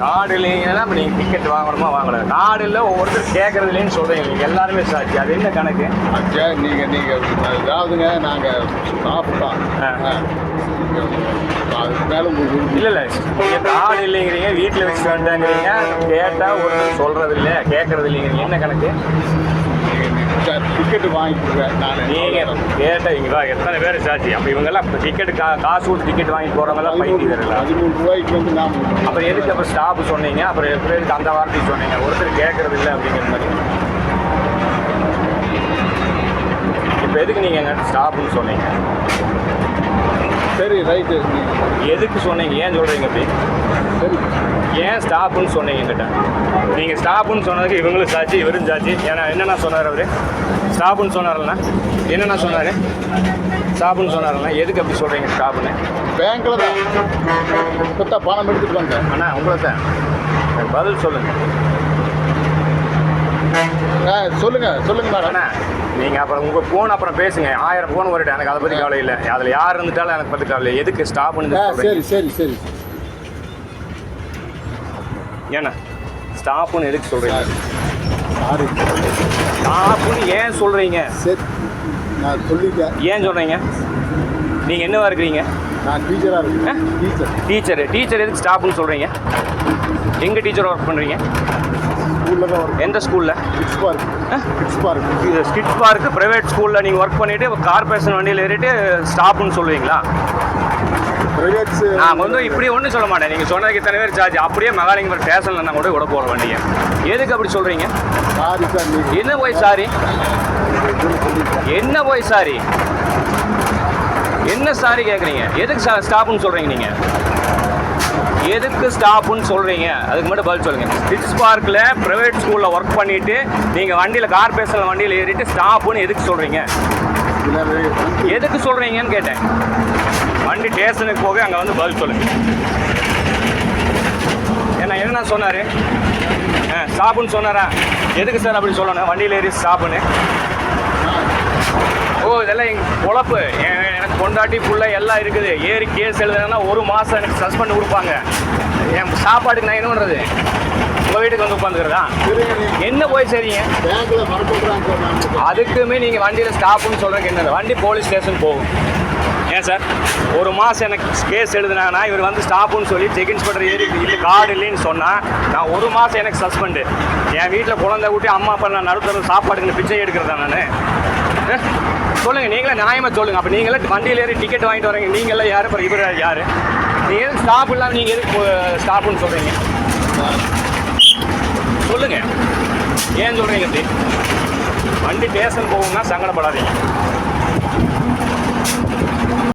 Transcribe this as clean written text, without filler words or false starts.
Card இல்லைங்கன்னா இப்போ நீங்கள் ticket வாங்கணுமா வாங்கணும். கார்டு இல்லை ஒவ்வொருத்தர் கேட்கறது இல்லைன்னு சொல்கிறீங்க. நீங்கள் எல்லாருமே சாட்சி. அது என்ன கணக்கு? நீங்கள் அதாவதுங்க நாங்கள் சாப்பிட்டோம் அது மேலே இல்லை நீங்கள் கார்டு இல்லைங்கிறீங்க, வீட்டில் வச்சு வேண்டாங்கிறீங்க, கேட்டால் ஒருத்தர் சொல்கிறது இல்லை, கேட்கறது இல்லைங்கிறீங்க. என்ன கணக்கு? டிக்கெட்டு வாங்கிக்கிறேன் நான். நீங்கள் கேட்டால் இங்கே எத்தனை பேர் சாட்சி? அப்போ இவங்கெல்லாம் இப்போ டிக்கெட்டு காசு கொடுத்து டிக்கெட் வாங்கிட்டு போகிறவங்கலாம் பைத்தியக்காரங்களா? 13 ரூபாய்க்கு வந்து நான் அப்புறம் எதுக்கு அப்புறம் ஸ்டாப்பு சொன்னீங்க? அப்புறம் எதுக்கு அந்த வார்த்தைக்கு சொன்னீங்க? ஒருத்தர் கேட்கறது இல்லை அப்படிங்கிற மாதிரி. இப்போ எதுக்கு நீங்கள் எங்கிட்ட ஸ்டாப்புன்னு சொன்னீங்க? சரி ரைட்டு. எதுக்கு சொன்னீங்க? ஏன் சொல்கிறீங்க அப்படி? சரி ஏன் ஸ்டாப்புன்னு சொன்னீங்க என்கிட்ட? நீங்கள் ஸ்டாப்புன்னு சொன்னதுக்கு இவங்களும் சாட்சி, இவரும் சாட்சி. ஏன்னா என்னென்ன சொன்னார் அவர்? ஸ்டாப்புன்னு சொன்னார்லண்ணா என்னென்ன சொன்னார்? ஸ்டாப்புன்னு சொன்னார்லண்ணா. எதுக்கு அப்படி சொல்கிறீங்க ஸ்டாப்புன்னு? பேங்க்கில் தான் இப்போ தான் பணம் எடுத்துகிட்டு வந்தேன். அண்ணா உங்களை தான் பதில் சொல்லுங்கள். சொல்லுங்கள் மேடம். அண்ணா நீங்கள் அப்புறம் உங்கள் ஃபோன் அப்புறம் பேசுங்க. 1000 ஃபோன் வரட்டும், எனக்கு அதை பற்றி கவலை இல்லை. அதில் யார் இருந்துட்டாலும் எனக்கு பற்றி கவலை. எதுக்கு ஸ்டாப்புன்னு? சரி சரி சரி. ஏண்ணா ஸ்டாப்புன்னு எதுக்கு சொல்கிறீங்க? சாரி ஸ்டாப்புன்னு ஏன் சொல்கிறீங்க? சரி நான் சொல்லிட்டேன். ஏன் சொல்கிறீங்க? நீங்கள் என்னவா இருக்கிறீங்க? நான் டீச்சராக இருக்கேன். டீச்சர் எதுக்கு ஸ்டாப்புன்னு சொல்கிறீங்க? எங்கே டீச்சர் ஒர்க் பண்ணுறீங்க? ஸ்கூலில் தான் ஒர்க். எந்த ஸ்கூலில்? Kids park. Kids park. இது கிட்ஸ் பார்க்கு ப்ரைவேட் ஸ்கூலில் நீங்கள் ஒர்க் பண்ணிவிட்டு கார்பரேஷன் வண்டியில் ஏறிட்டு ஸ்டாப்புன்னு சொல்லுவீங்களா? ப்ரைவேட்ஸு நான் வந்து இப்படி ஒன்றும் சொல்ல மாட்டேன். நீங்கள் சொன்னதுக்கு இத்தனை பேர் சார்ஜ். அப்படியே மகாலிங்கபுரம் ஸ்டேஷனில் நான் கூட விட போகிற வண்டியை. எதுக்கு அப்படி சொல்கிறீங்க? Sorry sir. என்ன போய் சாரி? என்ன போய் சாரி? என்ன சாரி கேட்குறீங்க? எதுக்கு ஸ்டாப்புன்னு சொல்கிறீங்க? நீங்கள் எதுக்கு ஸ்டாப்புன்னு சொல்கிறீங்க? அதுக்கு மட்டும் பதில் சொல்லுங்கள். கிட்ஸ் பார்க்கில் ப்ரைவேட் ஸ்கூலில் ஒர்க் பண்ணிவிட்டு நீங்கள் வண்டியில் கார்பரேஷனில் வண்டியில் ஏறிட்டு ஸ்டாப்புன்னு எதுக்கு சொல்கிறீங்க? எதுக்கு சொல்கிறீங்கன்னு கேட்டேன். வண்டி ஸ்டேஷனுக்கு போக அங்கே வந்து பதில் சொல்லுங்கள். ஏன்னா என்ன சொன்னார்? ஸ்டாப்புன்னு சொன்னாரா? எதுக்கு சார் அப்படி சொல்லணும்? வண்டியில் ஏறி ஸ்டாப்புன்னு. ஓ இதெல்லாம் எங்கள் பொழப்பு. எனக்கு பொண்டாட்டி புள்ள எல்லாம் இருக்குது. ஏறி கேஸ் எழுதுனா 1 மாதம் எனக்கு சஸ்பெண்ட் கொடுப்பாங்க. என் சாப்பாட்டுக்கு நான் என்ன பண்ணுறது? உங்கள் வீட்டுக்கு வந்து உட்காந்துக்கிறதா? என்ன போய் சரிங்க? பேங்க்கில் மறந்துடுறாங்க. அதுக்குமே நீங்கள் வண்டியில் ஸ்டாப்புன்னு சொல்கிறதுக்கு என்ன? வண்டி போலீஸ் ஸ்டேஷன் போகும். ஏன் சார் 1 மாதம் எனக்கு கேஸ் எழுதுனாங்கன்னா இவர் வந்து ஸ்டாப்புன்னு சொல்லி செக் இன்ஸ்பெக்டர் ஏறி இல்லை கார்டு இல்லைன்னு சொன்னால் நான் 1 மாதம் எனக்கு சஸ்பெண்டு. என் வீட்டில் குழந்தை கூட்டி அம்மா அப்பா நான் நடுத்தர சாப்பாடுக்கு பிச்சை எடுக்கிறதா நான்? சொல்லுங்கள், நீங்களே நியாயமாக சொல்லுங்கள். அப்போ நீங்களே வண்டியில் ஏறி டிக்கெட் வாங்கிட்டு வரீங்க. நீங்களாம் யார்? அப்புறம் இவர் யார்? நீங்கள் எதுக்கு ஸ்டாப் இல்லாமல் நீங்கள் எதுக்கு ஸ்டாப்புன்னு சொல்கிறீங்க? சொல்லுங்கள், ஏன் சொல்கிறீங்க? வண்டி ஸ்டேஷன் போகும்னா சங்கடப்படாதீங்க.